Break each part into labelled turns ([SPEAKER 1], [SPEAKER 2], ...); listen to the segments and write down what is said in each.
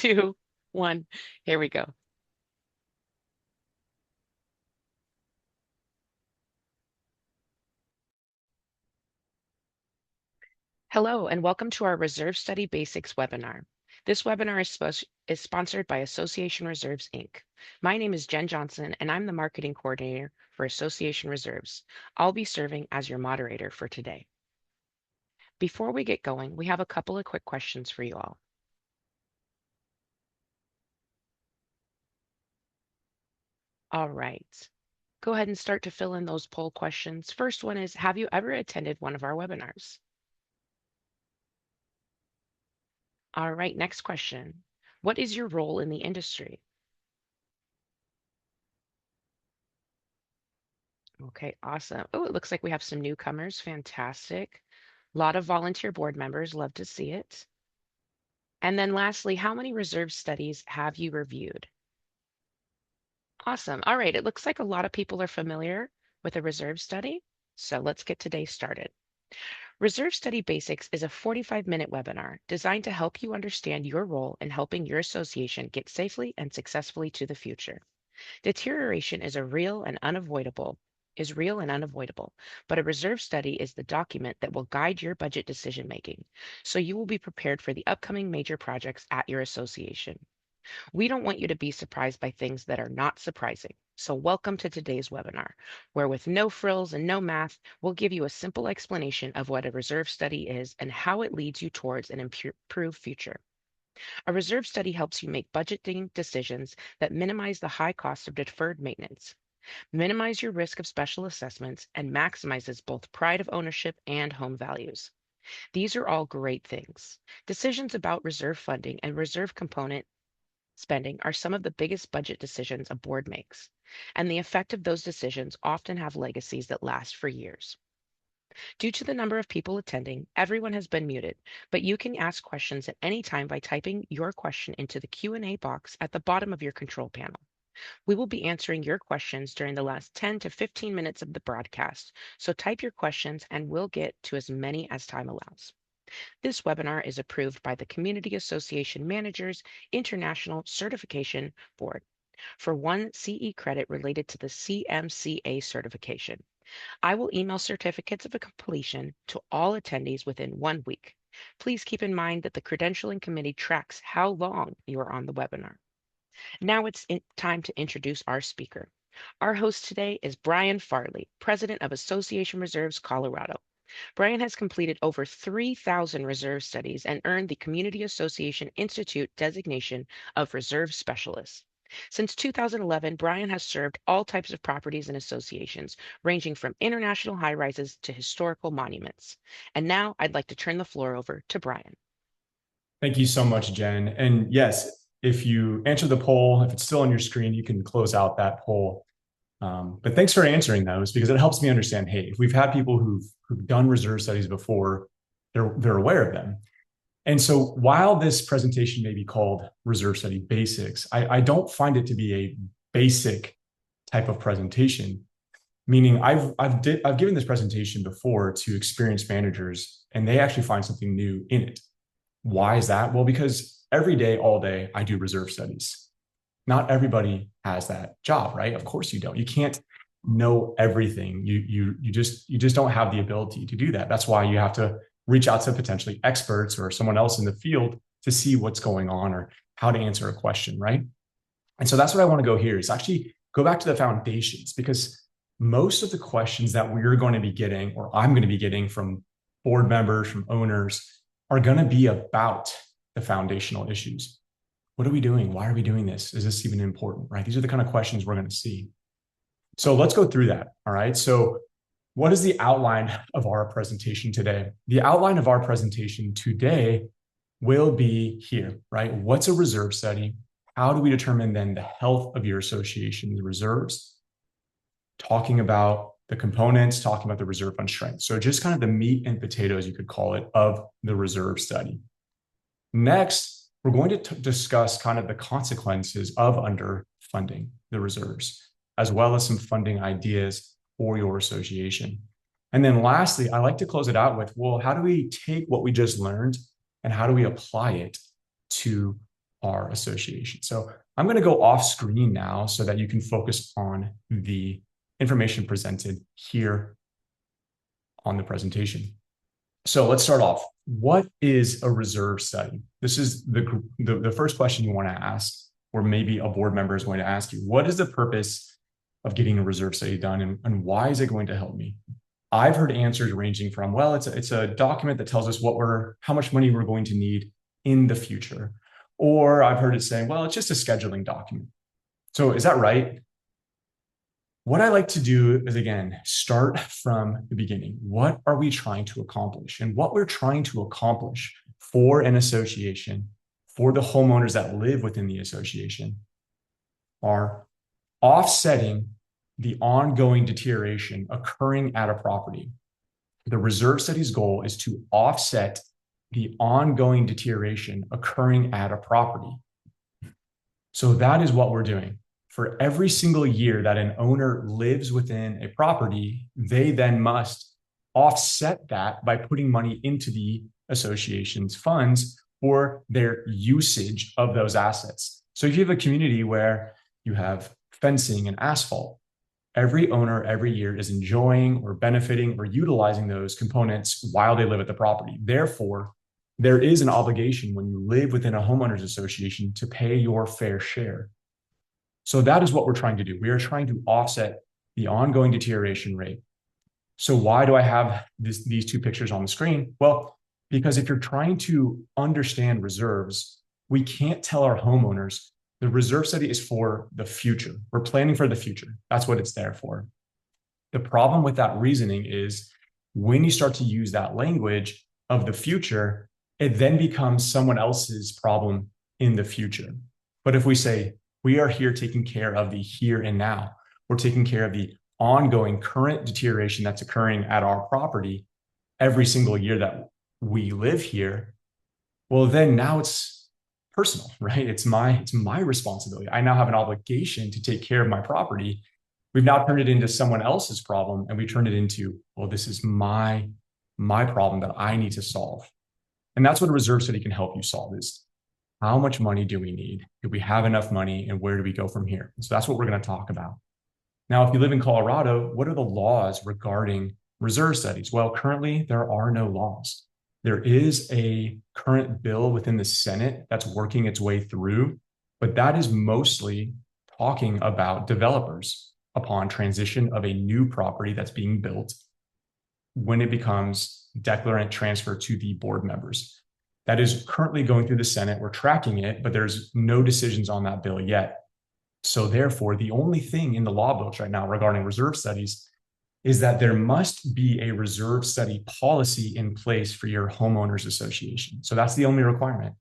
[SPEAKER 1] two, one. Here we go. Hello, and welcome to our Reserve Study Basics webinar. This webinar is sponsored by Association Reserves, Inc. My name is Jen Johnson, and I'm the marketing coordinator for Association Reserves. I'll be serving as your moderator for today. Before we get going, we have a couple of quick questions for you all. All right. Go ahead and start to fill in those poll questions. First one is, have you ever attended one of our webinars? All right, next question. What is your role in the industry? Okay, awesome. Oh, it looks like we have some newcomers. Fantastic. A lot of volunteer board members. Love to see it. And then lastly, how many reserve studies have you reviewed? Awesome. All right, it looks like a lot of people are familiar with a reserve study. So let's get today started. Reserve Study Basics is a 45-minute webinar designed to help you understand your role in helping your association get safely and successfully to the future. Deterioration is real and unavoidable, but a reserve study is the document that will guide your budget decision making, so you will be prepared for the upcoming major projects at your association. We don't want you to be surprised by things that are not surprising. So welcome to today's webinar, where with no frills and no math, we'll give you a simple explanation of what a reserve study is and how it leads you towards an improved future. A reserve study helps you make budgeting decisions that minimize the high cost of deferred maintenance, minimize your risk of special assessments, and maximizes both pride of ownership and home values. These are all great things. Decisions about reserve funding and reserve component spending are some of the biggest budget decisions a board makes, and the effect of those decisions often have legacies that last for years. Due to the number of people attending, everyone has been muted, but you can ask questions at any time by typing your question into the Q&A box at the bottom of your control panel. We will be answering your questions during the last 10 to 15 minutes of the broadcast, so type your questions and we'll get to as many as time allows. This webinar is approved by the Community Association Managers International Certification Board for 1 CE credit related to the CMCA certification. I will email certificates of completion to all attendees within 1 week. Please keep in mind that the credentialing committee tracks how long you are on the webinar. Now it's time to introduce our speaker. Our host today is Bryan Farley, President of Association Reserves, Colorado. Bryan has completed over 3,000 reserve studies and earned the Community Association Institute designation of Reserve Specialist. Since 2011, Bryan has served all types of properties and associations, ranging from international high-rises to historical monuments. And now I'd like to turn the floor over to Bryan.
[SPEAKER 2] Thank you so much, Jen. And yes, if you answer the poll, if it's still on your screen, you can close out that poll. But thanks for answering those, because it helps me understand, hey, if we've had people who've done reserve studies before, they're aware of them. And so while this presentation may be called Reserve Study Basics, I don't find it to be a basic type of presentation, meaning I've given this presentation before to experienced managers, and they actually find something new in it. Why is that? Well, because every day, all day, I do reserve studies. Not everybody has that job, right? Of course you don't. You can't know everything. You just don't have the ability to do that. That's why you have to reach out to potentially experts or someone else in the field to see what's going on or how to answer a question, right? And so that's what I want to go here is actually go back to the foundations, because most of the questions that we're going to be getting, or I'm going to be getting from board members, from owners, are going to be about the foundational issues. What are we doing? Why are we doing this? Is this even important, right? These are the kind of questions we're going to see. So let's go through that, all right? So what is the outline of our presentation today? The outline of our presentation today will be here, right? What's a reserve study? How do we determine then the health of your association's reserves? Talking about the components, talking about the reserve fund strength. So just kind of the meat and potatoes, you could call it, of the reserve study. Next, we're going to discuss kind of the consequences of underfunding the reserves, as well as some funding ideas for your association. And then lastly, I like to close it out with, well, how do we take what we just learned and how do we apply it to our association. So I'm going to go off screen now so that you can focus on the information presented here on the presentation. So let's start off. What is a reserve study? This is the first question you want to ask, or maybe a board member is going to ask you. What is the purpose of getting a reserve study done, and why is it going to help me? I've heard answers ranging from, well, it's a document that tells us how much money we're going to need in the future. Or I've heard it saying, well, it's just a scheduling document. So is that right? What I like to do is, again, start from the beginning. What are we trying to accomplish? And what we're trying to accomplish for an association, for the homeowners that live within the association, are offsetting the ongoing deterioration occurring at a property. The reserve study's goal is to offset the ongoing deterioration occurring at a property. So that is what we're doing. For every single year that an owner lives within a property, they then must offset that by putting money into the association's funds for their usage of those assets. So if you have a community where you have fencing and asphalt, every owner every year is enjoying or benefiting or utilizing those components while they live at the property. Therefore, there is an obligation when you live within a homeowners association to pay your fair share. So that is what we're trying to do. We are trying to offset the ongoing deterioration rate. So why do I have these two pictures on the screen? Well, because if you're trying to understand reserves, we can't tell our homeowners the reserve study is for the future. We're planning for the future. That's what it's there for. The problem with that reasoning is when you start to use that language of the future, it then becomes someone else's problem in the future. But if we say, we are here taking care of the here and now, we're taking care of the ongoing current deterioration that's occurring at our property every single year that we live here, well, then now it's personal, right? It's my responsibility. I now have an obligation to take care of my property. We've now turned it into someone else's problem, and we turned it into, well, this is my problem that I need to solve. And that's what a reserve study can help you solve is, how much money do we need? Do we have enough money? And where do we go from here? So that's what we're going to talk about. Now, if you live in Colorado, what are the laws regarding reserve studies? Well, currently there are no laws. There is a current bill within the Senate that's working its way through, but that is mostly talking about developers upon transition of a new property that's being built when it becomes declarant transfer to the board members. That is currently going through the Senate. We're tracking it, but there's no decisions on that bill yet. So therefore, the only thing in the law books right now regarding reserve studies is that there must be a reserve study policy in place for your homeowners association. So that's the only requirement.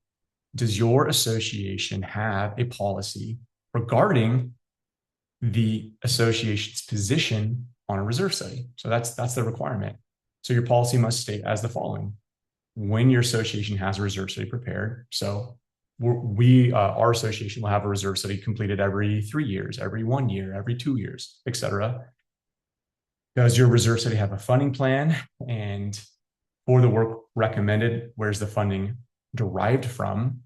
[SPEAKER 2] Does your association have a policy regarding the association's position on a reserve study? So that's the requirement. So your policy must state as the following: when your association has a reserve study prepared. So our association will have a reserve study completed every 3 years, every 1 year, every 2 years, et cetera. Does your reserve study have a funding plan? And for the work recommended, where's the funding derived from?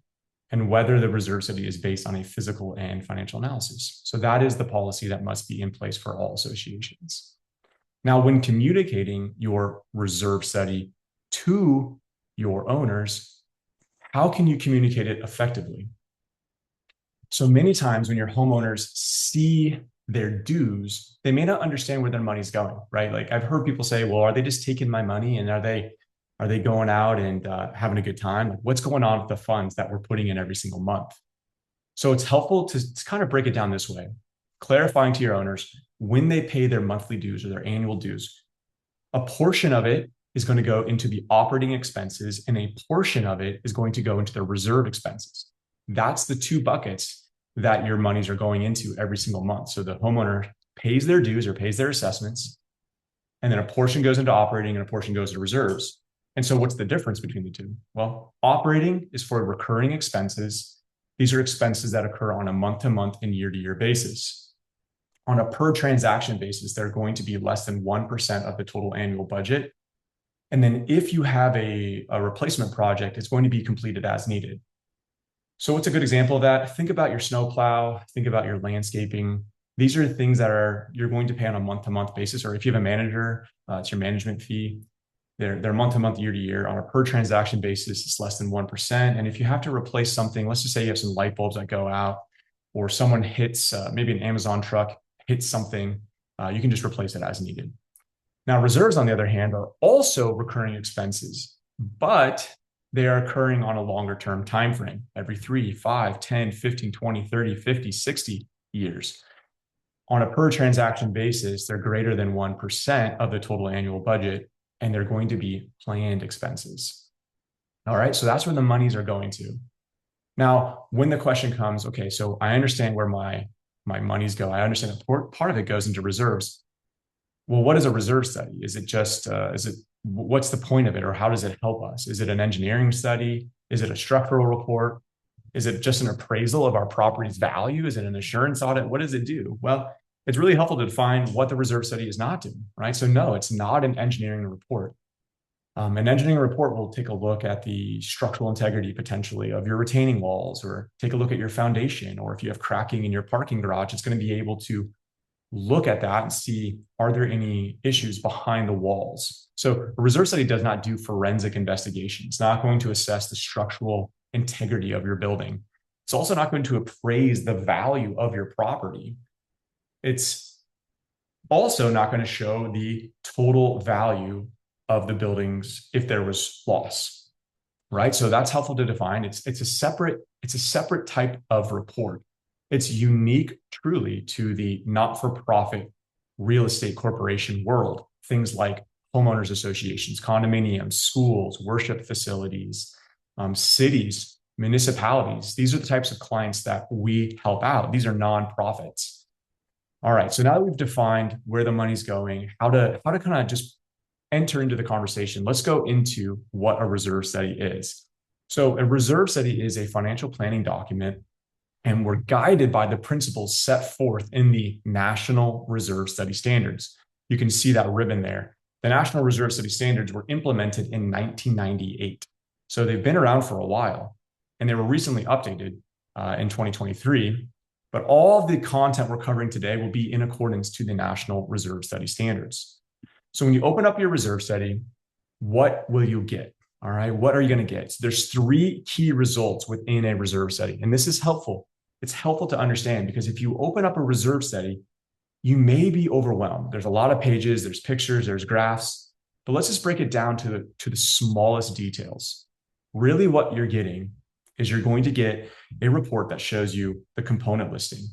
[SPEAKER 2] And whether the reserve study is based on a physical and financial analysis. So that is the policy that must be in place for all associations. Now, when communicating your reserve study to your owners, how can you communicate it effectively? So many times when your homeowners see their dues, they may not understand where their money's going, right? Like I've heard people say, well, are they just taking my money and are they going out and having a good time? Like, what's going on with the funds that we're putting in every single month? So it's helpful to kind of break it down this way, clarifying to your owners when they pay their monthly dues or their annual dues, a portion of it is going to go into the operating expenses and a portion of it is going to go into the reserve expenses. That's the two buckets that your monies are going into every single month. So the homeowner pays their dues or pays their assessments, and then a portion goes into operating and a portion goes to reserves. And so what's the difference between the two? Well, operating is for recurring expenses. These are expenses that occur on a month-to-month and year-to-year basis. On a per transaction basis, they're going to be less than 1% of the total annual budget. And then if you have a replacement project, it's going to be completed as needed. So what's a good example of that? Think about your snowplow, think about your landscaping. These are things that you're going to pay on a month-to-month basis, or if you have a manager, it's your management fee. They're month-to-month, year-to-year. On a per transaction basis, it's less than 1%. And if you have to replace something, let's just say you have some light bulbs that go out, or someone hits, maybe an Amazon truck hits something, you can just replace it as needed. Now, reserves, on the other hand, are also recurring expenses, but they are occurring on a longer term time frame, every 3, 5, 10, 15, 20, 30, 50, 60 years. On a per transaction basis, they're greater than 1% of the total annual budget, and they're going to be planned expenses. All right, so that's where the monies are going to. Now, when the question comes, okay, so I understand where my monies go. I understand that part of it goes into reserves. Well, what is a reserve study? Is it just, what's the point of it, or how does it help us? Is it an engineering study? Is it a structural report? Is it just an appraisal of our property's value? Is it an assurance audit? What does it do? Well, it's really helpful to define what the reserve study is not doing, right? So no, it's not an engineering report. An engineering report will take a look at the structural integrity potentially of your retaining walls, or take a look at your foundation, or if you have cracking in your parking garage, it's going to be able to look at that and see, are there any issues behind the walls? So a reserve study does not do forensic investigation. It's not going to assess the structural integrity of your building. It's also not going to appraise the value of your property. It's also not going to show the total value of the buildings if there was loss, right? So that's helpful to define. It's a separate type of report. It's unique truly to the not-for-profit real estate corporation world. Things like homeowners associations, condominiums, schools, worship facilities, cities, municipalities. These are the types of clients that we help out. These are nonprofits. All right, so now that we've defined where the money's going, how to kind of just enter into the conversation, let's go into what a reserve study is. So a reserve study is a financial planning document, and we're guided by the principles set forth in the National Reserve Study Standards. You can see that ribbon there. The National Reserve Study Standards were implemented in 1998. So they've been around for a while, and they were recently updated in 2023. But all of the content we're covering today will be in accordance to the National Reserve Study Standards. So when you open up your reserve study, what will you get? All right, what are you going to get? So there's 3 key results within a reserve study, and this is helpful. It's helpful to understand, because if you open up a reserve study, you may be overwhelmed. There's a lot of pages, there's pictures, there's graphs, but let's just break it down to the smallest details. Really what you're getting is you're going to get a report that shows you the component listing,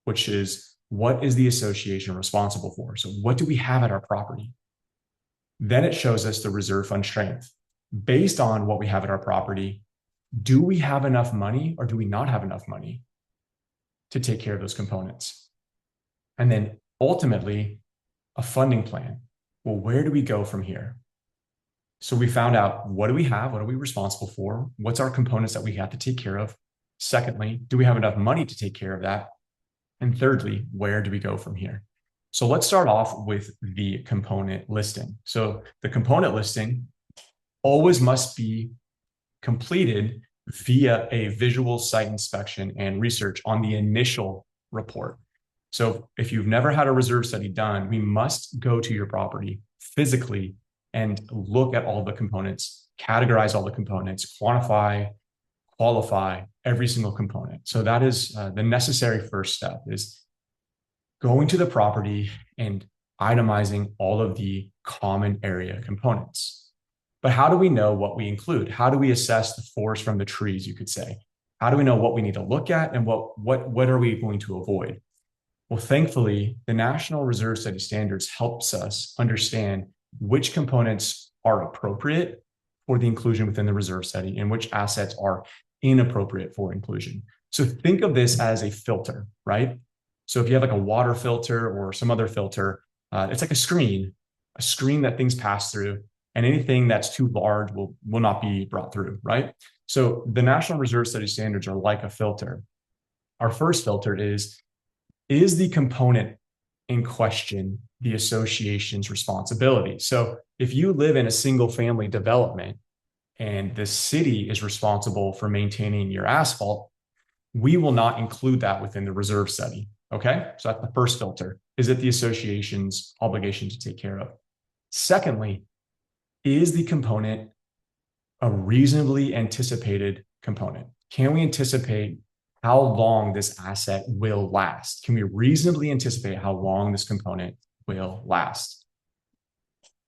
[SPEAKER 2] which is, what is the association responsible for? So what do we have at our property? Then it shows us the reserve fund strength. Based on what we have at our property, do we have enough money or do we not have enough money to take care of those components? And then ultimately, a funding plan. Well, where do we go from here? So we found out, what do we have? What are we responsible for? What's our components that we have to take care of? Secondly, do we have enough money to take care of that? And thirdly, where do we go from here? So let's start off with the component listing. So the component listing always must be completed via a visual site inspection and research on the initial report. So if you've never had a reserve study done, we must go to your property physically and look at all the components, categorize all the components, quantify, qualify every single component. So that is the necessary first step, is going to the property and itemizing all of the common area components. But how do we know what we include? How do we assess the forest from the trees, you could say? How do we know what we need to look at and what are we going to avoid? Well, thankfully, the National Reserve Study Standards helps us understand which components are appropriate for the inclusion within the reserve study and which assets are inappropriate for inclusion. So think of this as a filter, right? So if you have like a water filter or some other filter, it's like a screen that things pass through, and anything that's too large will not be brought through, right? So the National Reserve Study Standards are like a filter. Our first filter is the component in question the association's responsibility? So if you live in a single family development and the city is responsible for maintaining your asphalt, we will not include that within the reserve study. Okay, so that's the first filter. Is it the association's obligation to take care of? Secondly, is the component a reasonably anticipated component? Can we anticipate how long this asset will last? Can we reasonably anticipate how long this component will last?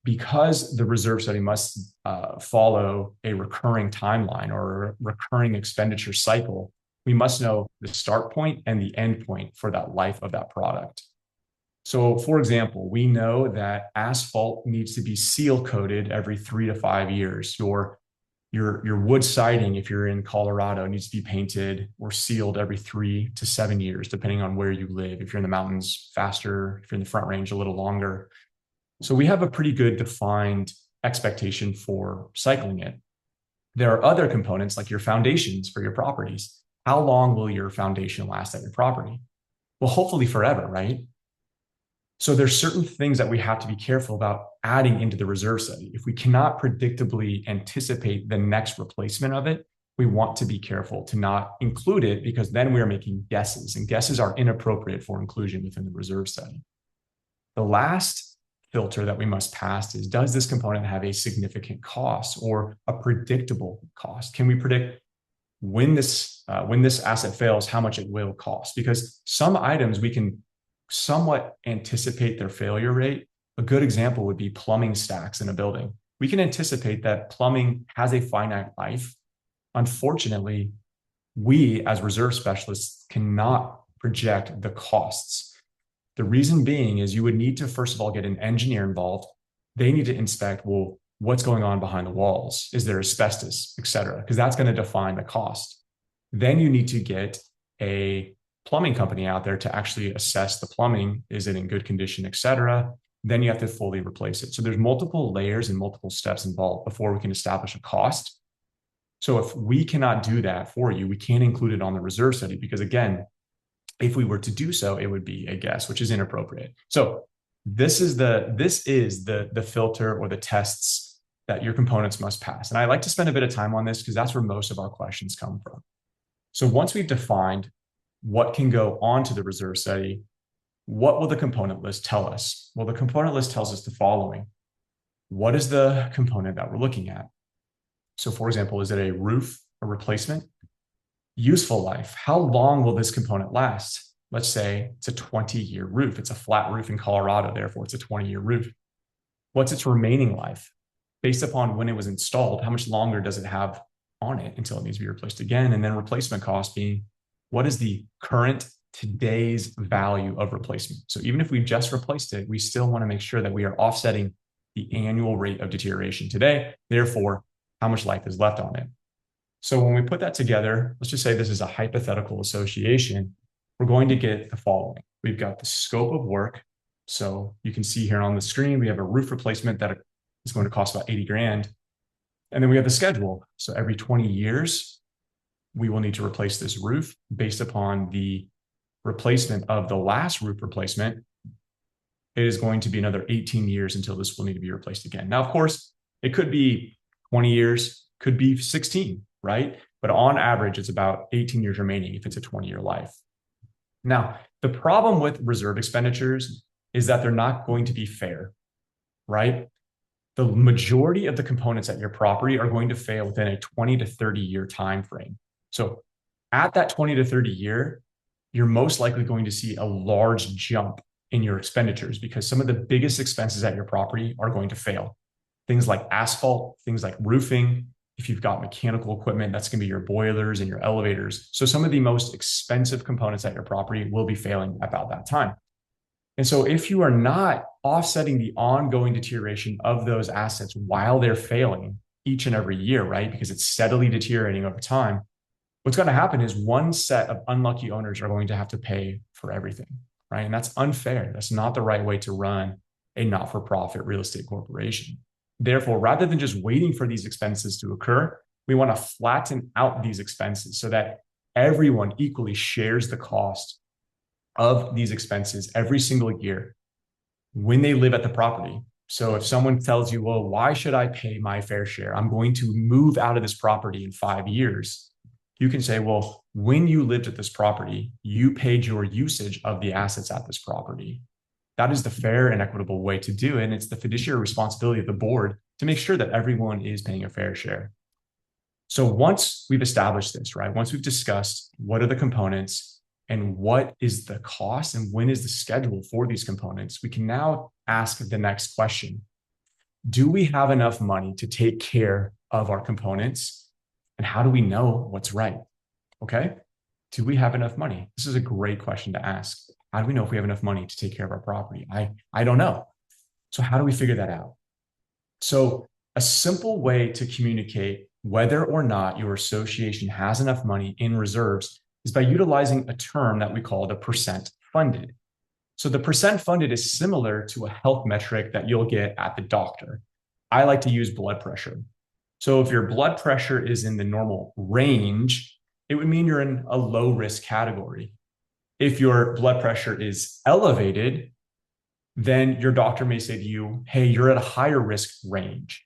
[SPEAKER 2] Because the reserve study must follow a recurring timeline or a recurring expenditure cycle, we must know the start point and the end point for that life of that product. So, for example, we know that asphalt needs to be seal coated every 3 to 5 years. Your wood siding, if you're in Colorado, needs to be painted or sealed every 3 to 7 years, depending on where you live. If you're in the mountains, faster. If you're in the Front Range, a little longer. So we have a pretty good defined expectation for cycling it. There are other components like your foundations for your properties. How long will your foundation last at your property? Well, hopefully forever, right? So there's certain things that we have to be careful about adding into the reserve study. If we cannot predictably anticipate the next replacement of it, we want to be careful to not include it, because then we are making guesses, and guesses are inappropriate for inclusion within the reserve study. The last filter that we must pass is, does this component have a significant cost or a predictable cost? Can we predict when this asset fails, how much it will cost? Because some items we can somewhat anticipate their failure rate. A good example would be plumbing stacks in a building. We can anticipate that plumbing has a finite life. Unfortunately, we as reserve specialists cannot project the costs. The reason being is you would need to, first of all, get an engineer involved. They need to inspect, well, what's going on behind the walls? Is there asbestos, et cetera? Because that's going to define the cost. Then you need to get a plumbing company out there to actually assess the plumbing. Is it in good condition, et cetera? Then you have to fully replace it. So there's multiple layers and multiple steps involved before we can establish a cost. So if we cannot do that for you, we can't include it on the reserve study, because again, if we were to do so, it would be a guess, which is inappropriate. So this is the filter or the tests that your components must pass. And I like to spend a bit of time on this because that's where most of our questions come from. So once we've defined what can go onto the reserve study, what will the component list tell us? Well, the component list tells us the following. What is the component that we're looking at? So for example, is it a roof, a replacement? Useful life. How long will this component last? Let's say it's a 20-year roof. It's a flat roof in Colorado, therefore it's a 20-year roof. What's its remaining life? Based upon when it was installed, how much longer does it have on it until it needs to be replaced again? And then replacement cost being, what is the current today's value of replacement? So even if we just replaced it, we still want to make sure that we are offsetting the annual rate of deterioration today. Therefore, how much life is left on it? So when we put that together, let's just say this is a hypothetical association, we're going to get the following. We've got the scope of work. So you can see here on the screen, we have a roof replacement that is going to cost about 80 grand. And then we have the schedule. So every 20 years, we will need to replace this roof based upon the replacement of the last roof replacement. It is going to be another 18 years until this will need to be replaced again. Now, of course, it could be 20 years, could be 16, right? But on average, it's about 18 years remaining if it's a 20-year life. Now, the problem with reserve expenditures is that they're not going to be fair, right? The majority of the components at your property are going to fail within a 20 to 30 year time frame. So at that 20 to 30 year, you're most likely going to see a large jump in your expenditures because some of the biggest expenses at your property are going to fail. Things like asphalt, things like roofing. If you've got mechanical equipment, that's going to be your boilers and your elevators. So some of the most expensive components at your property will be failing about that time. And so if you are not offsetting the ongoing deterioration of those assets while they're failing each and every year, right? Because it's steadily deteriorating over time, what's going to happen is one set of unlucky owners are going to have to pay for everything, right? And that's unfair. That's not the right way to run a not-for-profit real estate corporation. Therefore, rather than just waiting for these expenses to occur, we want to flatten out these expenses so that everyone equally shares the cost of these expenses every single year when they live at the property. So if someone tells you, well, why should I pay my fair share? I'm going to move out of this property in 5 years. You can say, well, when you lived at this property, you paid your usage of the assets at this property. That is the fair and equitable way to do it. And it's the fiduciary responsibility of the board to make sure that everyone is paying a fair share. So once we've established this, right? Once we've discussed what are the components and what is the cost and when is the schedule for these components, we can now ask the next question. Do we have enough money to take care of our components? And how do we know what's right? Okay. Do we have enough money? This is a great question to ask. How do we know if we have enough money to take care of our property? I don't know. So how do we figure that out? So a simple way to communicate whether or not your association has enough money in reserves is by utilizing a term that we call the percent funded. So the percent funded is similar to a health metric that you'll get at the doctor. I like to use blood pressure. So if your blood pressure is in the normal range, it would mean you're in a low risk category. If your blood pressure is elevated, then your doctor may say to you, hey, you're at a higher risk range.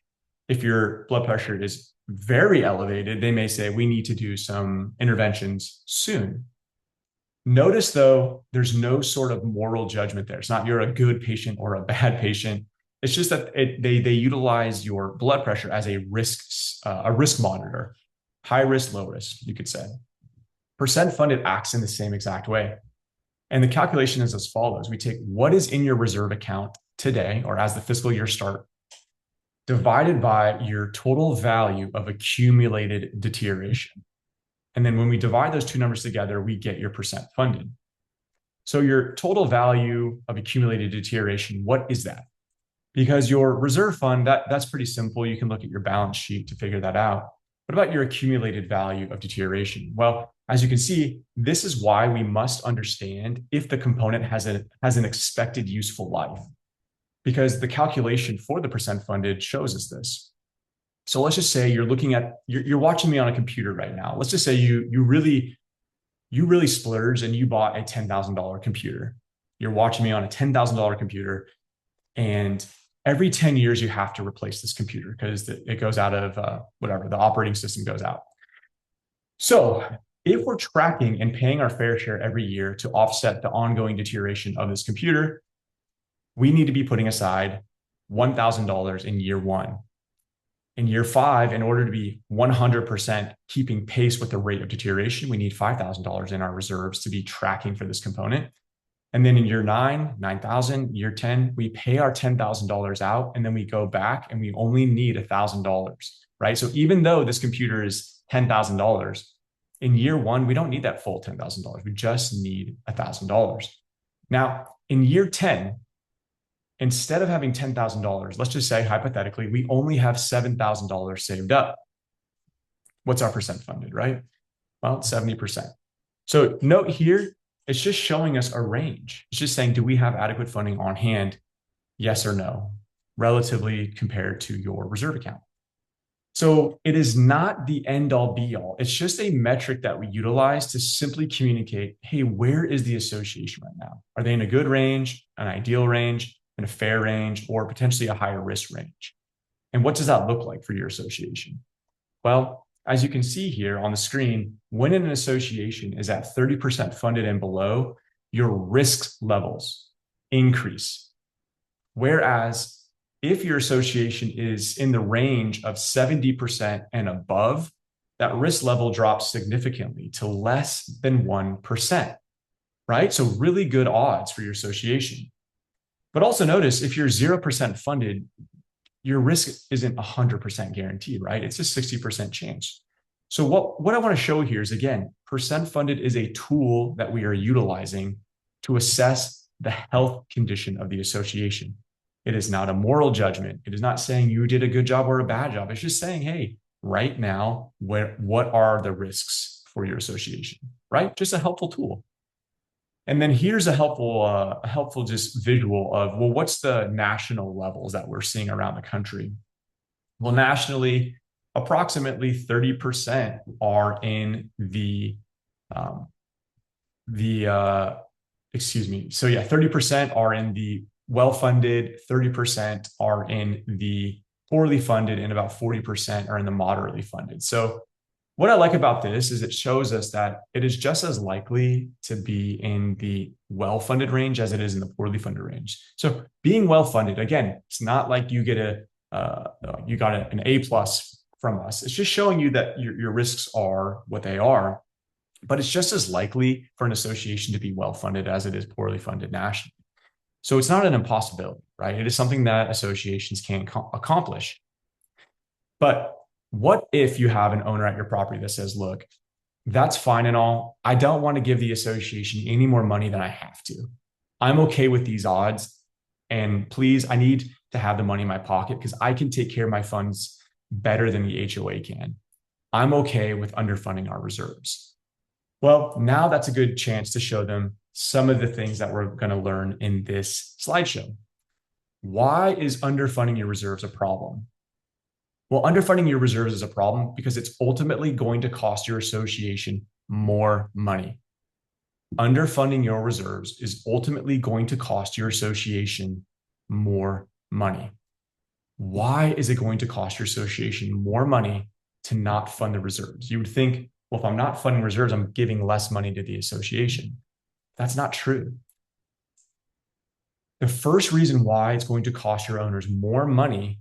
[SPEAKER 2] If your blood pressure is very elevated, they may say, we need to do some interventions soon. Notice, though, there's no sort of moral judgment there. It's not you're a good patient or a bad patient. It's just that they utilize your blood pressure as a risk monitor, high risk, low risk, you could say. Percent funded acts in the same exact way. And the calculation is as follows. We take what is in your reserve account today, or as the fiscal year start, divided by your total value of accumulated deterioration. And then when we divide those two numbers together, we get your percent funded. So your total value of accumulated deterioration, what is that? Because your reserve fund, that's pretty simple. You can look at your balance sheet to figure that out. What about your accumulated value of deterioration? Well, as you can see, this is why we must understand if the component has an expected useful life, because the calculation for the percent funded shows us this. So let's just say you're watching me on a computer right now. Let's just say you really splurged and you bought a $10,000 computer. You're watching me on a $10,000 computer, and every 10 years you have to replace this computer because it goes out of the operating system goes out. So if we're tracking and paying our fair share every year to offset the ongoing deterioration of this computer, we need to be putting aside $1,000 in year one. In year 5, in order to be 100% keeping pace with the rate of deterioration, we need $5,000 in our reserves to be tracking for this component. And then in year 9, 9,000, year 10, we pay our $10,000 out, and then we go back and we only need $1,000, right? So even though this computer is $10,000, in year 1, we don't need that full $10,000. We just need $1,000. Now, in year 10, instead of having $10,000, let's just say hypothetically, we only have $7,000 saved up. What's our percent funded, right? Well, it's 70%. So note here, it's just showing us a range. It's just saying, do we have adequate funding on hand? Yes or no, relatively compared to your reserve account. So it is not the end all be all. It's just a metric that we utilize to simply communicate, hey, where is the association right now? Are they in a good range, an ideal range, in a fair range, or potentially a higher risk range? And what does that look like for your association? Well, as you can see here on the screen, when an association is at 30% funded and below, your risk levels increase. Whereas if your association is in the range of 70% and above, that risk level drops significantly to less than 1%, right? So really good odds for your association. But also notice if you're 0% funded, your risk isn't 100% guaranteed, right? It's a 60% chance. So what I want to show here is, again, percent funded is a tool that we are utilizing to assess the health condition of the association. It is not a moral judgment. It is not saying you did a good job or a bad job. It's just saying, hey, right now, what are the risks for your association, right? Just a helpful tool. And then here's a helpful just visual of, well, what's the national levels that we're seeing around the country? Well, nationally, approximately 30% are in So yeah, 30% are in the well-funded, 30% are in the poorly funded, and about 40% are in the moderately funded. So what I like about this is it shows us that it is just as likely to be in the well-funded range as it is in the poorly funded range. So being well-funded, again, it's not like you get an A plus from us. It's just showing you that your risks are what they are, but it's just as likely for an association to be well-funded as it is poorly funded nationally. So it's not an impossibility, right? It is something that associations can accomplish. But what if you have an owner at your property that says, look, that's fine and all. I don't want to give the association any more money than I have to. I'm okay with these odds. And please, I need to have the money in my pocket because I can take care of my funds better than the HOA can. I'm okay with underfunding our reserves. Well, now that's a good chance to show them some of the things that we're going to learn in this slideshow. Why is underfunding your reserves a problem? Well, underfunding your reserves is a problem because it's ultimately going to cost your association more money. Underfunding your reserves is ultimately going to cost your association more money. Why is it going to cost your association more money to not fund the reserves? You would think, well, if I'm not funding reserves, I'm giving less money to the association. That's not true. The first reason why it's going to cost your owners more money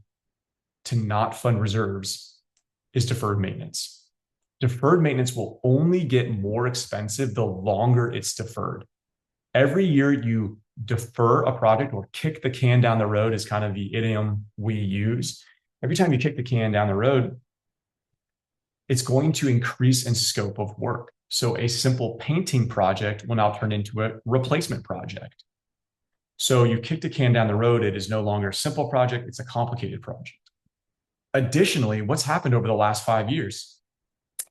[SPEAKER 2] to not fund reserves is deferred maintenance. Deferred maintenance will only get more expensive the longer it's deferred. Every year you defer a project or kick the can down the road is kind of the idiom we use. Every time you kick the can down the road, it's going to increase in scope of work. So a simple painting project will now turn into a replacement project. So you kick the can down the road, it is no longer a simple project, it's a complicated project. Additionally, what's happened over the last 5 years?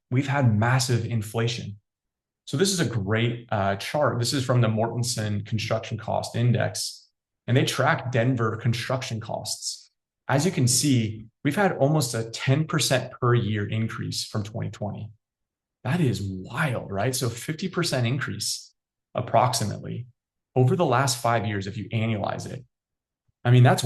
[SPEAKER 2] We've had massive inflation. So this is a great chart. This is from the Mortenson Construction Cost Index, and they track Denver construction costs. As you can see, we've had almost a 10% per year increase from 2020. That is wild, right? So 50% increase approximately over the last 5 years if you annualize it. I mean, that's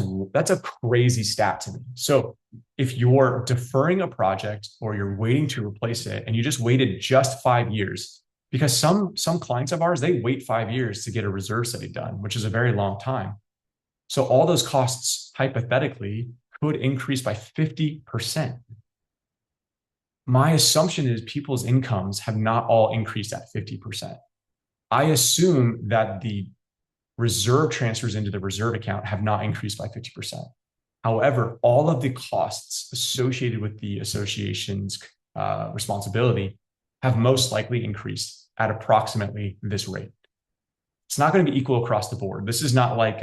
[SPEAKER 2] a crazy stat to me. So if you're deferring a project or you're waiting to replace it and you just waited just 5 years, because some clients of ours, they wait 5 years to get a reserve study done, which is a very long time. So all those costs hypothetically could increase by 50%. My assumption is people's incomes have not all increased at 50%. I assume that the reserve transfers into the reserve account have not increased by 50%. However, all of the costs associated with the association's responsibility have most likely increased at approximately this rate. It's not going to be equal across the board. This is not like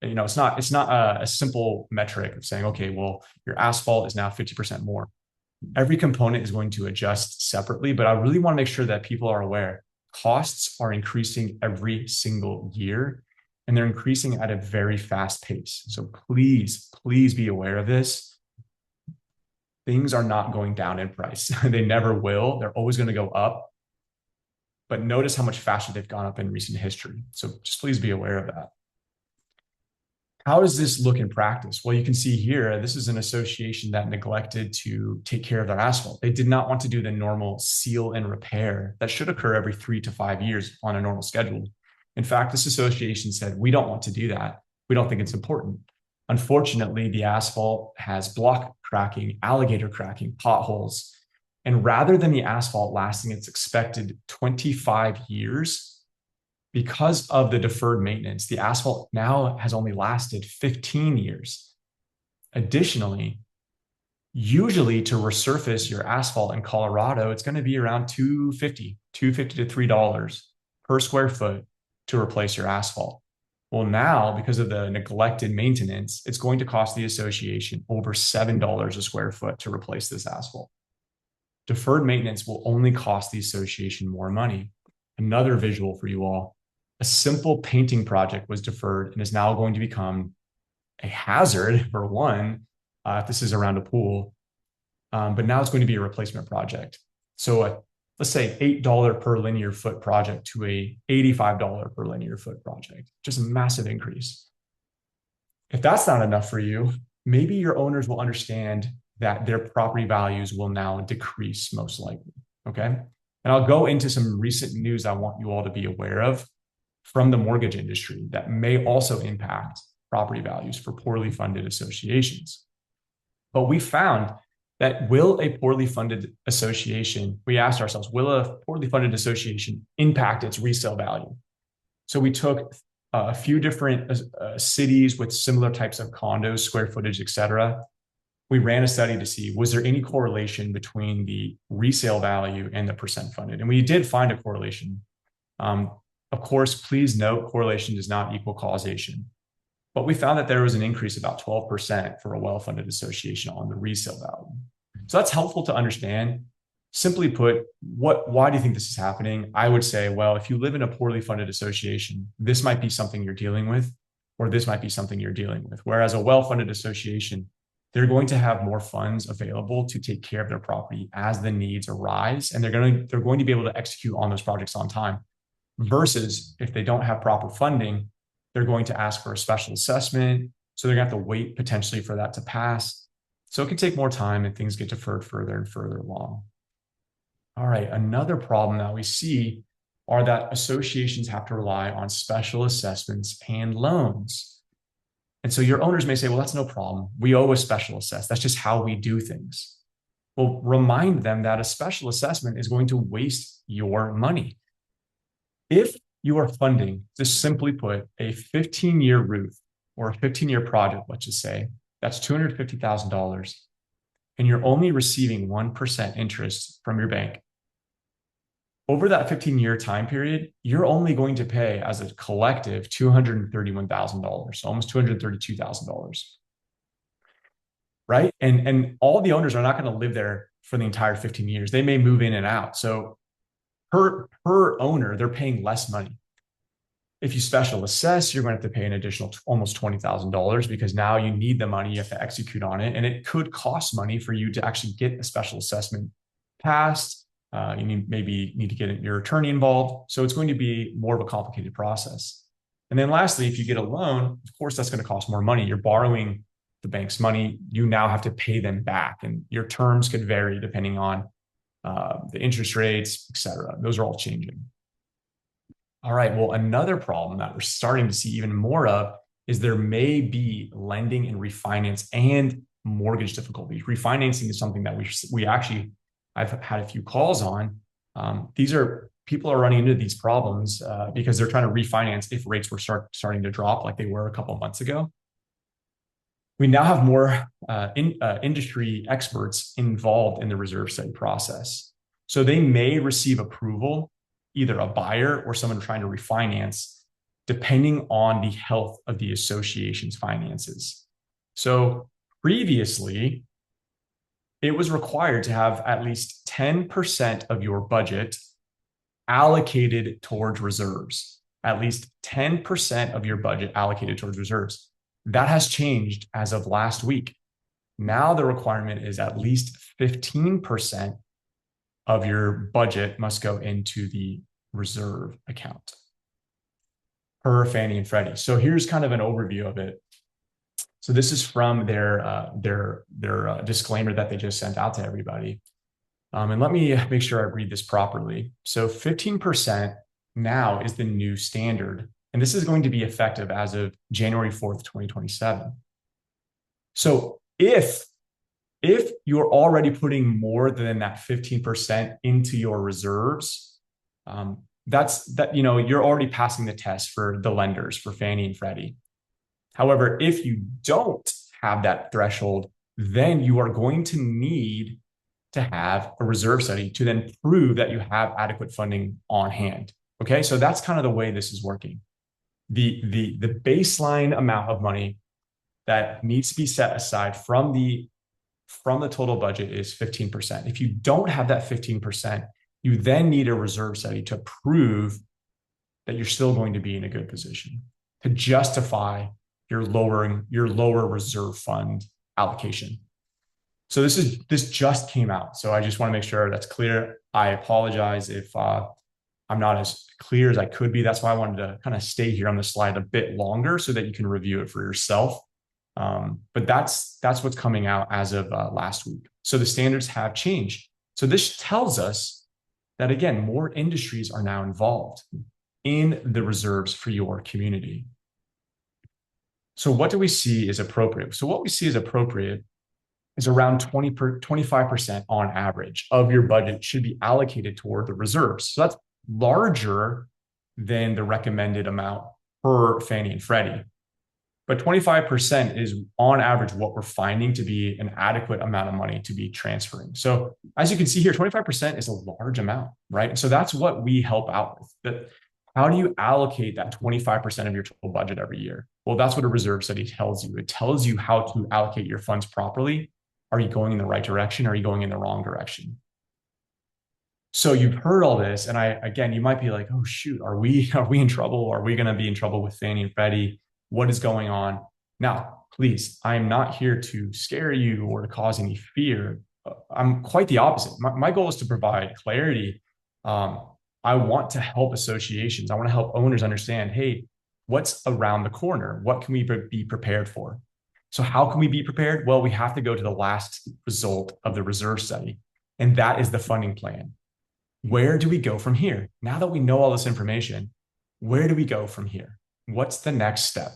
[SPEAKER 2] it's not a simple metric of saying, okay, well, your asphalt is now 50% more. Every component is going to adjust separately, but I really want to make sure that people are aware costs are increasing every single year, and they're increasing at a very fast pace. So please be aware of this. Things are not going down in price. They never will. They're always going to go up. But notice how much faster they've gone up in recent history. So just please be aware of that. How does this look in practice? Well, you can see here, this is an association that neglected to take care of their asphalt. They did not want to do the normal seal and repair that should occur every 3 to 5 years on a normal schedule. In fact, this association said, we don't want to do that. We don't think it's important. Unfortunately, the asphalt has block cracking, alligator cracking, potholes. And rather than the asphalt lasting its expected 25 years, because of the deferred maintenance, the asphalt now has only lasted 15 years. Additionally, usually to resurface your asphalt in Colorado, it's going to be around $2.50 to $3 per square foot to replace your asphalt. Well, now, because of the neglected maintenance, it's going to cost the association over $7 a square foot to replace this asphalt. Deferred maintenance will only cost the association more money. Another visual for you all. A simple painting project was deferred and is now going to become a hazard for one, if this is around a pool, but now it's going to be a replacement project. So let's say $8 per linear foot project to a $85 per linear foot project, just a massive increase. If that's not enough for you, maybe your owners will understand that their property values will now decrease most likely. Okay. And I'll go into some recent news I want you all to be aware of from the mortgage industry that may also impact property values for poorly funded associations. But we found that will a poorly funded association, we asked ourselves, will a poorly funded association impact its resale value? So we took a few different cities with similar types of condos, square footage, et cetera. We ran a study to see, was there any correlation between the resale value and the percent funded? And we did find a correlation. Of course, please note, correlation does not equal causation. But we found that there was an increase of about 12% for a well-funded association on the resale value. So that's helpful to understand. Simply put, why do you think this is happening? I would say, well, if you live in a poorly funded association, this might be something you're dealing with, or this might be something you're dealing with. Whereas a well-funded association, they're going to have more funds available to take care of their property as the needs arise, and they're going to be able to execute on those projects on time. Versus if they don't have proper funding, they're going to ask for a special assessment. So they're going to have to wait potentially for that to pass. So it can take more time and things get deferred further and further along. All right, another problem that we see are that associations have to rely on special assessments and loans. And so your owners may say, well, that's no problem. We owe a special assess. That's just how we do things. Well, remind them that a special assessment is going to waste your money. If you are funding, just simply put, a 15-year roof or a 15-year project, let's just say, that's $250,000, and you're only receiving 1% interest from your bank, over that 15-year time period, you're only going to pay as a collective $231,000, so almost $232,000, right? And all the owners are not going to live there for the entire 15 years. They may move in and out. So per owner, they're paying less money. If you special assess, you're going to have to pay an additional almost $20,000 because now you need the money, you have to execute on it. And it could cost money for you to actually get a special assessment passed. You maybe need to get your attorney involved. So it's going to be more of a complicated process. And then lastly, if you get a loan, of course, that's going to cost more money. You're borrowing the bank's money. You now have to pay them back. And your terms could vary depending on the interest rates, et cetera. Those are all changing. All right, well, another problem that we're starting to see even more of is there may be lending and refinance and mortgage difficulties. Refinancing is something that we actually, I've had a few calls on. People are running into these problems because they're trying to refinance if rates were starting to drop like they were a couple of months ago. We now have more industry experts involved in the reserve study process. So they may receive approval, either a buyer or someone trying to refinance, depending on the health of the association's finances. So previously, it was required to have at least 10% of your budget allocated towards reserves, at least 10% of your budget allocated towards reserves. That has changed as of last week. Now the requirement is at least 15% of your budget must go into the reserve account per Fannie and Freddie. So here's kind of an overview of it. So this is from their disclaimer that they just sent out to everybody. And let me make sure I read this properly. So 15% now is the new standard, and this is going to be effective as of January 4th, 2027. So if you're already putting more than that 15% into your reserves, you're already passing the test for the lenders, for Fannie and Freddie. However, if you don't have that threshold, then you are going to need to have a reserve study to then prove that you have adequate funding on hand. Okay, so that's kind of the way this is working. The baseline amount of money that needs to be set aside from the total budget is 15%. If you don't have that 15%, you then need a reserve study to prove that you're still going to be in a good position to justify your lower reserve fund allocation. So this just came out. So I just want to make sure that's clear. I apologize if I'm not as clear as I could be. That's why I wanted to kind of stay here on the slide a bit longer so that you can review it for yourself. But that's what's coming out as of last week. So the standards have changed. So this tells us that, again, more industries are now involved in the reserves for your community. So what do we see is appropriate? So what we see as appropriate is around 25% on average of your budget should be allocated toward the reserves. So that's larger than the recommended amount per Fannie and Freddie. But 25% is on average what we're finding to be an adequate amount of money to be transferring. So as you can see here, 25% is a large amount, right? And so that's what we help out with. That how do you allocate that 25% of your total budget every year? Well, that's what a reserve study tells you. It tells you how to allocate your funds properly. Are you going in the right direction? Are you going in the wrong direction? So you've heard all this, and again, you might be like, oh shoot, are we in trouble? Are we going to be in trouble with Fannie and Freddie? What is going on? Now, please, I am not here to scare you or to cause any fear. I'm quite the opposite. My goal is to provide clarity. I want to help associations. I want to help owners understand, hey, what's around the corner? What can we be prepared for? So how can we be prepared? Well, we have to go to the last result of the reserve study, and that is the funding plan. Where do we go from here? Now that we know all this information, where do we go from here? What's the next step?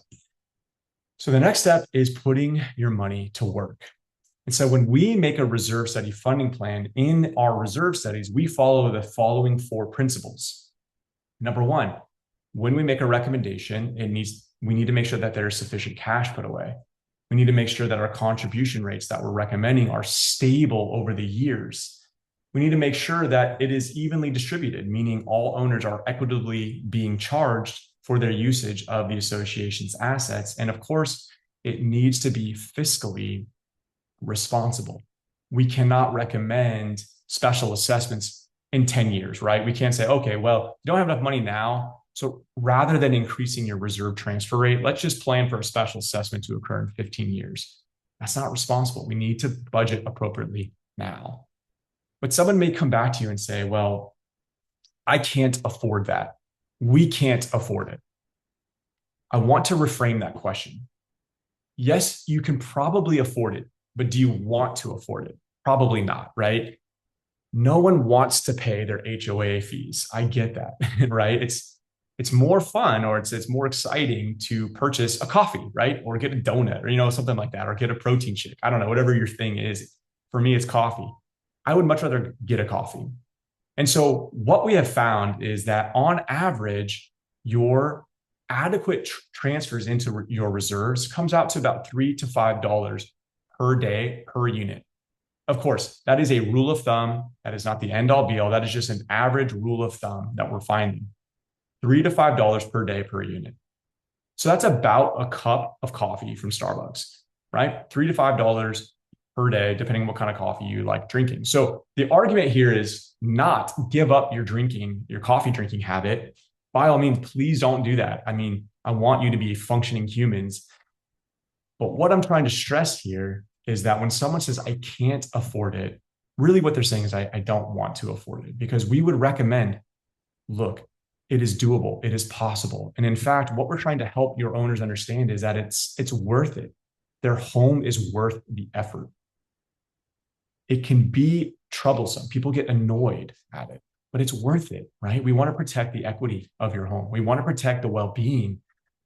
[SPEAKER 2] So the next step is putting your money to work. And so when we make a reserve study funding plan in our reserve studies, we follow the following 4 principles. Number 1, when we make a recommendation, we need to make sure that there is sufficient cash put away. We need to make sure that our contribution rates that we're recommending are stable over the years. We need to make sure that it is evenly distributed, meaning all owners are equitably being charged for their usage of the association's assets. And of course, it needs to be fiscally responsible. We cannot recommend special assessments in 10 years, right? We can't say, okay, well, you don't have enough money now, so rather than increasing your reserve transfer rate, let's just plan for a special assessment to occur in 15 years. That's not responsible. We need to budget appropriately now. But someone may come back to you and say, well, I can't afford that. We can't afford it. I want to reframe that question. Yes, you can probably afford it, but do you want to afford it? Probably not, right? No one wants to pay their HOA fees. I get that, right? It's more fun, or it's more exciting to purchase a coffee, right? Or get a donut, or something like that, or get a protein shake. I don't know, whatever your thing is. For me, it's coffee. I would much rather get a coffee. And so what we have found is that on average, your adequate transfers into your reserves comes out to about $3 to $5 per day per unit. Of course, that is a rule of thumb. That is not the end all be all. That is just an average rule of thumb that we're finding. $3 to $5 per day per unit. So that's about a cup of coffee from Starbucks, right? $3 to $5 per day, depending on what kind of coffee you like drinking. So the argument here is not give up your coffee drinking habit. By all means, please don't do that. I mean, I want you to be functioning humans. But what I'm trying to stress here is that when someone says, I can't afford it, really what they're saying is, I don't want to afford it, because we would recommend, look, it is doable. It is possible. And in fact, what we're trying to help your owners understand is that it's worth it. Their home is worth the effort. It can be troublesome. People get annoyed at it, but it's worth it, right? We want to protect the equity of your home. We want to protect the well-being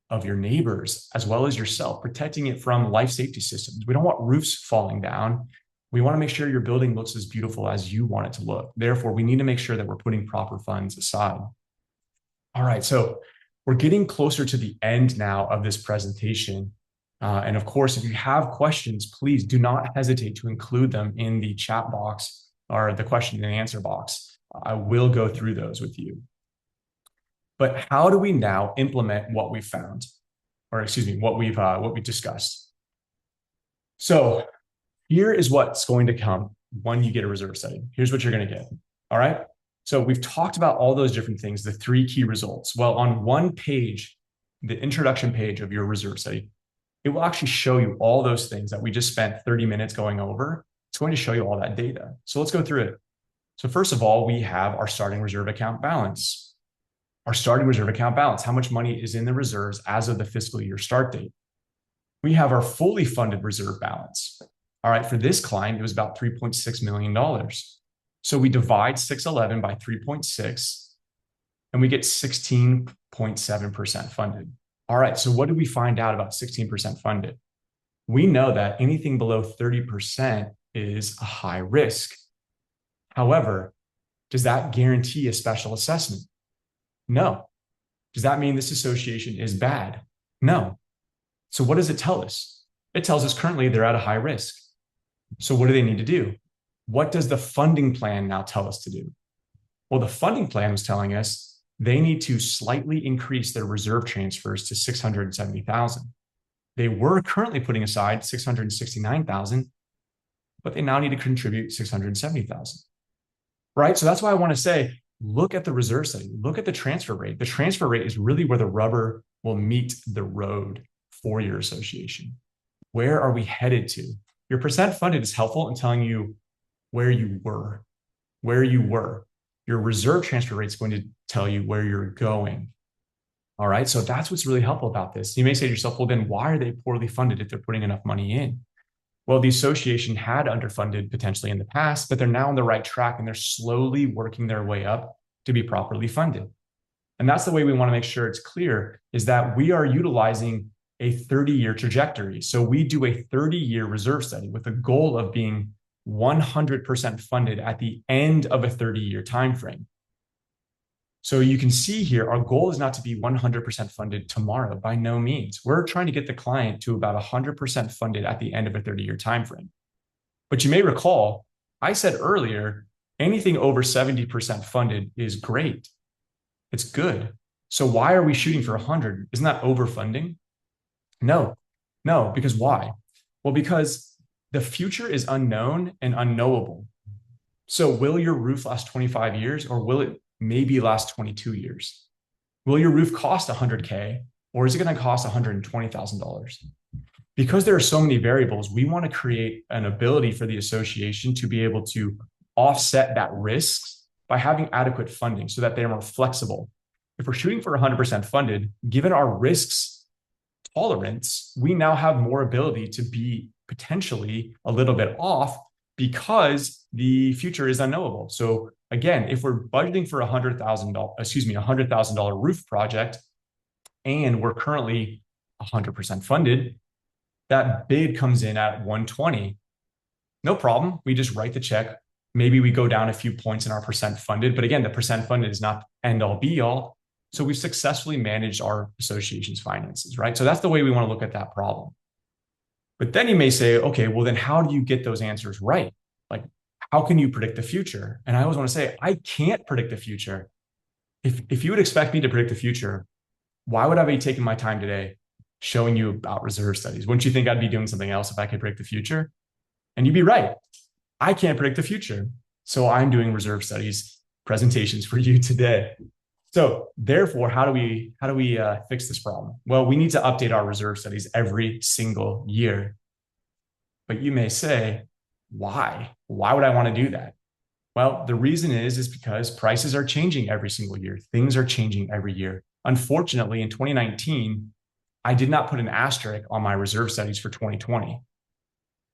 [SPEAKER 2] of your neighbors as well as yourself, protecting it from life safety systems. We don't want roofs falling down. We want to make sure your building looks as beautiful as you want it to look. Therefore, we need to make sure that we're putting proper funds aside. All right, so we're getting closer to the end now of this presentation. And of course, if you have questions, please do not hesitate to include them in the chat box or the question and answer box. I will go through those with you. But how do we now implement what we found, or excuse me, what we've discussed? So here is what's going to come when you get a reserve study. Here's what you're going to get. All right. So we've talked about all those different things, the 3 key results. Well, on one page, the introduction page of your reserve study, it will actually show you all those things that we just spent 30 minutes going over. It's going to show you all that data. So let's go through it. So first of all, we have our starting reserve account balance. Our starting reserve account balance, how much money is in the reserves as of the fiscal year start date? We have our fully funded reserve balance. All right, for this client, it was about $3.6 million. So we divide 611 by 3.6, and we get 16.7% funded. All right, so what did we find out about 16% funded? We know that anything below 30% is a high risk. However, does that guarantee a special assessment? No. Does that mean this association is bad? No. So what does it tell us? It tells us currently they're at a high risk. So what do they need to do? What does the funding plan now tell us to do? Well, the funding plan was telling us they need to slightly increase their reserve transfers to $670,000. They were currently putting aside $669,000, but they now need to contribute $670,000. Right? So that's why I want to say, look at the reserve study, look at the transfer rate. The transfer rate is really where the rubber will meet the road for your association. Where are we headed to? Your percent funded is helpful in telling you where you were. Your reserve transfer rate is going to tell you where you're going. All right. So that's what's really helpful about this. You may say to yourself, well, then why are they poorly funded if they're putting enough money in? Well, the association had underfunded potentially in the past, but they're now on the right track and they're slowly working their way up to be properly funded. And that's the way we want to make sure it's clear, is that we are utilizing a 30-year trajectory. So we do a 30-year reserve study with a goal of being 100% funded at the end of a 30-year time frame. So you can see here, our goal is not to be 100% funded tomorrow, by no means. We're trying to get the client to about 100% funded at the end of a 30-year time frame. But you may recall, I said earlier, anything over 70% funded is great. It's good. So why are we shooting for 100? Isn't that overfunding? No, because why? Well, because the future is unknown and unknowable. So will your roof last 25 years or will it maybe last 22 years? Will your roof cost $100K or is it going to cost $120,000? Because there are so many variables, we want to create an ability for the association to be able to offset that risk by having adequate funding so that they're more flexible. If we're shooting for 100% funded, given our risks tolerance, we now have more ability to be potentially a little bit off because the future is unknowable. So again, if we're budgeting for $100,000 roof project, and we're currently 100% funded, that bid comes in at 120. No problem. We just write the check. Maybe we go down a few points in our percent funded, but again, the percent funded is not end all be all. So we've successfully managed our association's finances, right? So that's the way we want to look at that problem. But then you may say, okay, well, then how do you get those answers right? Like, how can you predict the future? And I always want to say, I can't predict the future. If you would expect me to predict the future, why would I be taking my time today showing you about reserve studies? Wouldn't you think I'd be doing something else if I could predict the future? And you'd be right. I can't predict the future. So I'm doing reserve studies presentations for you today. So therefore, how do we fix this problem? Well, we need to update our reserve studies every single year. But you may say, why? Why would I want to do that? Well, the reason is because prices are changing every single year. Things are changing every year. Unfortunately, in 2019, I did not put an asterisk on my reserve studies for 2020.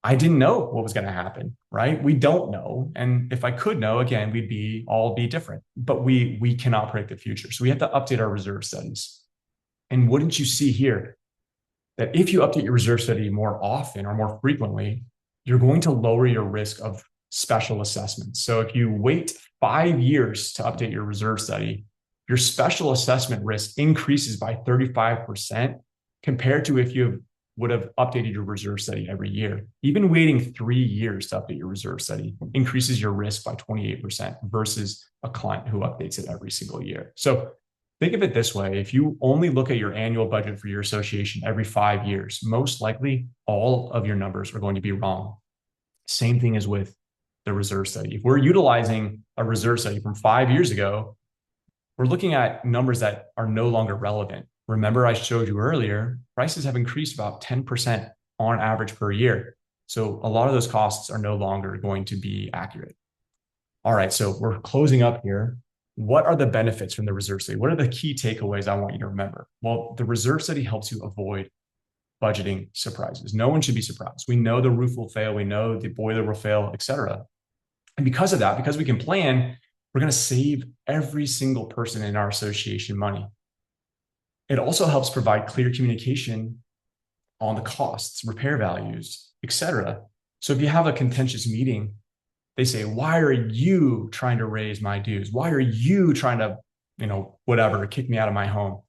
[SPEAKER 2] I didn't know what was going to happen, right? We don't know. And if I could know, again, we'd all be different, but we cannot predict the future. So we have to update our reserve studies. And wouldn't you see here that if you update your reserve study more often or more frequently, you're going to lower your risk of special assessments. So if you wait 5 years to update your reserve study, your special assessment risk increases by 35% compared to if you would have updated your reserve study every year. Even waiting 3 years to update your reserve study increases your risk by 28% versus a client who updates it every single year. So think of it this way. If you only look at your annual budget for your association every 5 years, most likely all of your numbers are going to be wrong. Same thing as with the reserve study. If we're utilizing a reserve study from 5 years ago, we're looking at numbers that are no longer relevant. Remember, I showed you earlier, prices have increased about 10% on average per year. So a lot of those costs are no longer going to be accurate. All right, so we're closing up here. What are the benefits from the reserve study? What are the key takeaways I want you to remember? Well, the reserve study helps you avoid budgeting surprises. No one should be surprised. We know the roof will fail. We know the boiler will fail, etc. And because of that, because we can plan, we're going to save every single person in our association money. It also helps provide clear communication on the costs, repair values, etc. So if you have a contentious meeting, they say, why are you trying to raise my dues? Why are you trying to, whatever, kick me out of my home?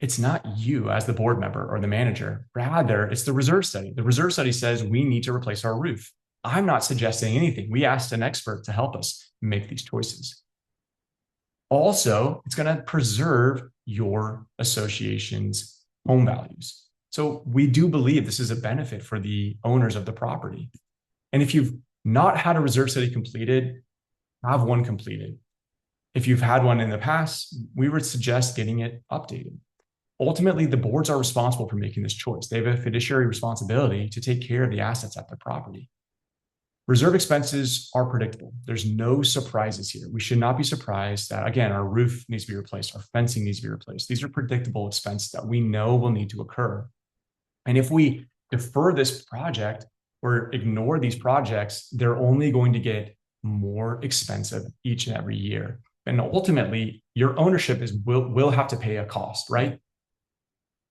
[SPEAKER 2] It's not you as the board member or the manager. Rather, it's the reserve study. The reserve study says we need to replace our roof. I'm not suggesting anything. We asked an expert to help us make these choices. Also, it's going to preserve your association's home values. So we do believe this is a benefit for the owners of the property. And if you've not had a reserve study completed, have one completed. If you've had one in the past, we would suggest getting it updated. Ultimately, the boards are responsible for making this choice. They have a fiduciary responsibility to take care of the assets at their property. Reserve expenses are predictable. There's no surprises here. We should not be surprised that, again, our roof needs to be replaced, our fencing needs to be replaced. These are predictable expenses that we know will need to occur. And if we defer this project or ignore these projects, they're only going to get more expensive each and every year. And ultimately, your ownership will have to pay a cost, right?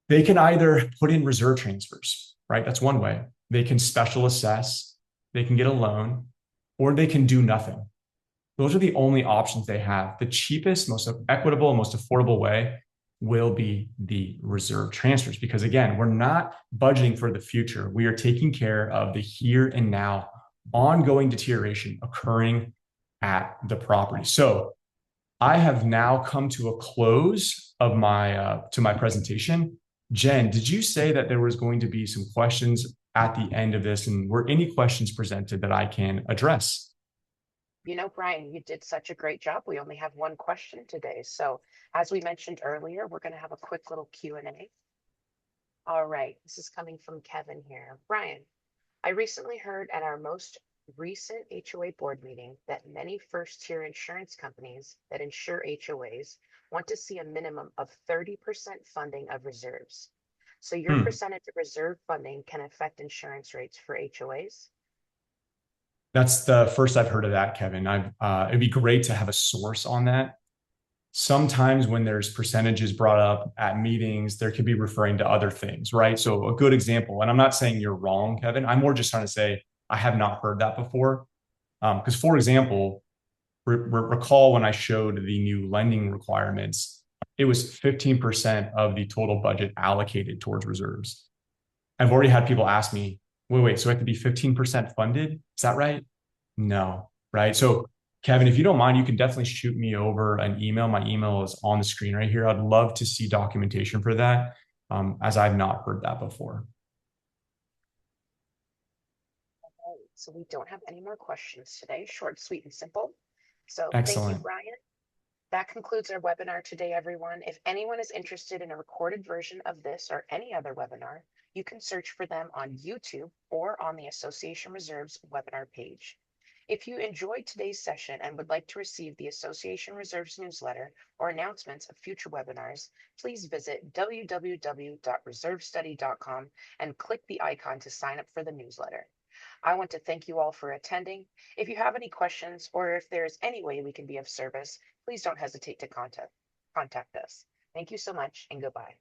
[SPEAKER 2] They can either put in reserve transfers, right? That's one way. They can special assess, they can get a loan, or they can do nothing. Those are the only options they have. The cheapest, most equitable, most affordable way will be the reserve transfers, because again, we're not budgeting for the future. We are taking care of the here and now ongoing deterioration occurring at the property. So I have now come to a close of my presentation. Jen, did you say that there was going to be some questions at the end of this, and were any questions presented that I can address?
[SPEAKER 1] Brian, you did such a great job. We only have one question today. So as we mentioned earlier, we're going to have a quick little Q&A. All right, this is coming from Kevin here. Brian, I recently heard at our most recent HOA board meeting that many first-tier insurance companies that insure HOAs want to see a minimum of 30% funding of reserves. So your percentage of reserve funding can affect insurance rates for HOAs?
[SPEAKER 2] That's the first I've heard of that, Kevin. It'd be great to have a source on that. Sometimes when there's percentages brought up at meetings, there could be referring to other things, right? So a good example, and I'm not saying you're wrong, Kevin. I'm more just trying to say I have not heard that before. Because, for example, recall when I showed the new lending requirements, it was 15% of the total budget allocated towards reserves. I've already had people ask me, wait, so I have to be 15% funded? Is that right? No, right? So Kevin, if you don't mind, you can definitely shoot me over an email. My email is on the screen right here. I'd love to see documentation for that, as I've not heard that before.
[SPEAKER 1] Okay, so we don't have any more questions today. Short, sweet, and simple. So thank you,
[SPEAKER 2] Excellent.
[SPEAKER 1] Brian. That concludes our webinar today, everyone. If anyone is interested in a recorded version of this or any other webinar, you can search for them on YouTube or on the Association Reserves webinar page. If you enjoyed today's session and would like to receive the Association Reserves newsletter or announcements of future webinars, please visit www.reservestudy.com and click the icon to sign up for the newsletter. I want to thank you all for attending. If you have any questions or if there is any way we can be of service, please don't hesitate to contact us. Thank you so much and goodbye.